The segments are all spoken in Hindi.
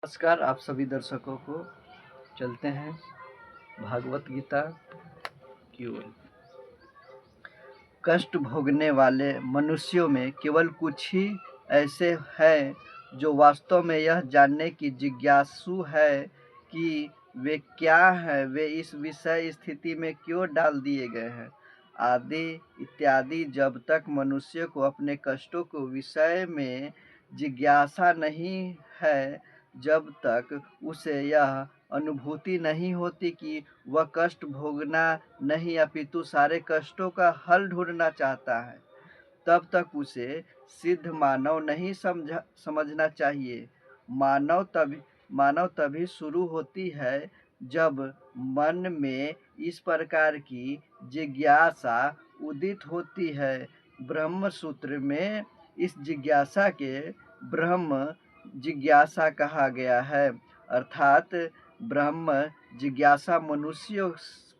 नमस्कार आप सभी दर्शकों को। चलते हैं भागवत गीता की ओर। कष्ट भोगने वाले मनुष्यों में केवल कुछ ही ऐसे हैं जो वास्तव में यह जानने की जिज्ञासु है कि वे क्या हैं, वे इस विषय स्थिति में क्यों डाल दिए गए हैं आदि इत्यादि। जब तक मनुष्य को अपने कष्टों के विषय में जिज्ञासा नहीं है, जब तक उसे यह अनुभूति नहीं होती कि वह कष्ट भोगना नहीं अपितु सारे कष्टों का हल ढूंढना चाहता है, तब तक उसे सिद्ध मानव नहीं समझना चाहिए। मानव तभी शुरू होती है जब मन में इस प्रकार की जिज्ञासा उदित होती है। ब्रह्म सूत्र में इस जिज्ञासा के ब्रह्म जिज्ञासा कहा गया है, अर्थात ब्रह्म जिज्ञासा मनुष्यों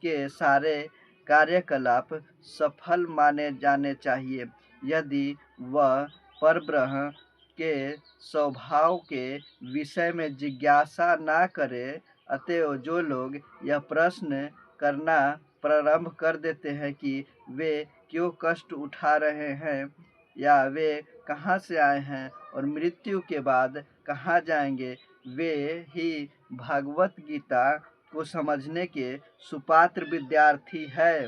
के सारे कार्यकलाप सफल माने जाने चाहिए। यदि वह परब्रह्म के स्वभाव के विषय में जिज्ञासा ना करे, अतएव जो लोग यह प्रश्न करना प्रारंभ कर देते हैं कि वे क्यों कष्ट उठा रहे हैं या वे कहाँ से आए हैं और मृत्यु के बाद कहाँ जाएंगे, वे ही भागवत गीता को समझने के सुपात्र विद्यार्थी है।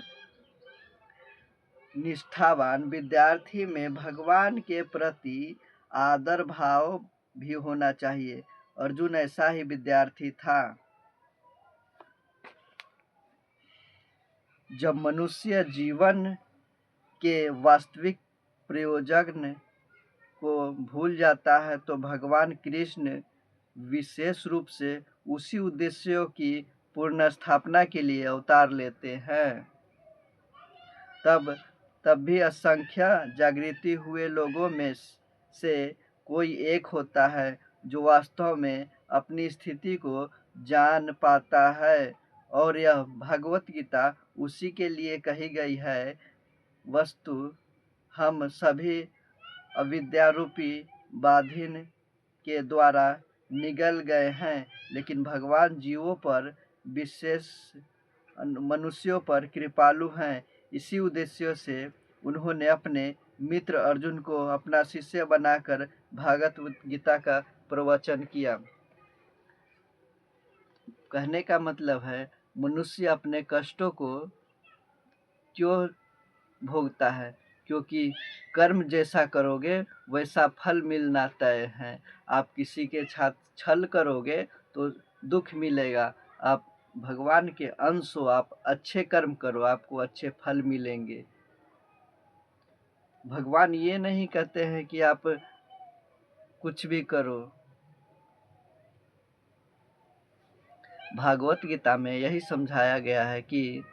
निष्ठावान विद्यार्थी में भगवान के प्रति आदर भाव भी होना चाहिए। अर्जुन ऐसा ही विद्यार्थी था। जब मनुष्य जीवन के वास्तविक प्रयोजन को भूल जाता है तो भगवान कृष्ण विशेष रूप से उसी उद्देश्यों की पूर्ण स्थापना के लिए अवतार लेते हैं। तब भी असंख्य जागृति हुए लोगों में से कोई एक होता है जो वास्तव में अपनी स्थिति को जान पाता है, और यह भगवत गीता उसी के लिए कही गई है। वस्तु हम सभी अविद्यारूपी बाधिन के द्वारा निगल गए हैं, लेकिन भगवान जीवों पर, विशेष मनुष्यों पर कृपालु हैं। इसी उद्देश्य से उन्होंने अपने मित्र अर्जुन को अपना शिष्य बनाकर भागवत गीता का प्रवचन किया। कहने का मतलब है, मनुष्य अपने कष्टों को क्यों भोगता है? क्योंकि कर्म जैसा करोगे वैसा फल मिलना तय है। आप किसी के साथ छल करोगे तो दुख मिलेगा। आप भगवान के अंश हो, आप अच्छे कर्म करो, आपको अच्छे फल मिलेंगे। भगवान ये नहीं कहते हैं कि आप कुछ भी करो। भागवत गीता में यही समझाया गया है कि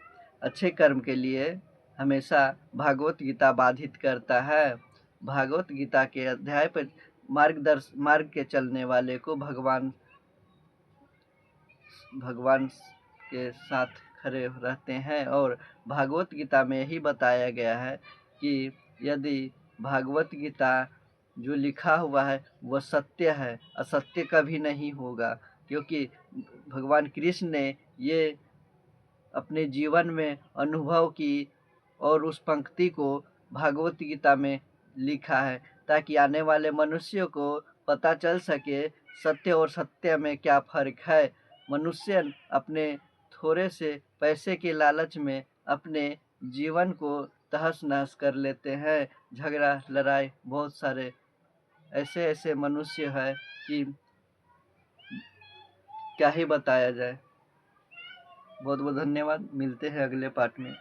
अच्छे कर्म के लिए हमेशा भागवत गीता बाधित करता है। भागवत गीता के अध्याय पर मार्ग के चलने वाले को भगवान के साथ खड़े रहते हैं। और भागवत गीता में यही बताया गया है कि यदि भागवत गीता जो लिखा हुआ है वह सत्य है, असत्य कभी नहीं होगा। क्योंकि भगवान कृष्ण ने ये अपने जीवन में अनुभव की और उस पंक्ति को भागवत गीता में लिखा है, ताकि आने वाले मनुष्यों को पता चल सके सत्य और सत्य में क्या फर्क है। मनुष्य अपने थोड़े से पैसे के लालच में अपने जीवन को तहस नहस कर लेते हैं। झगड़ा लड़ाई, बहुत सारे ऐसे मनुष्य है कि क्या ही बताया जाए। बहुत बहुत धन्यवाद। मिलते हैं अगले पार्ट में।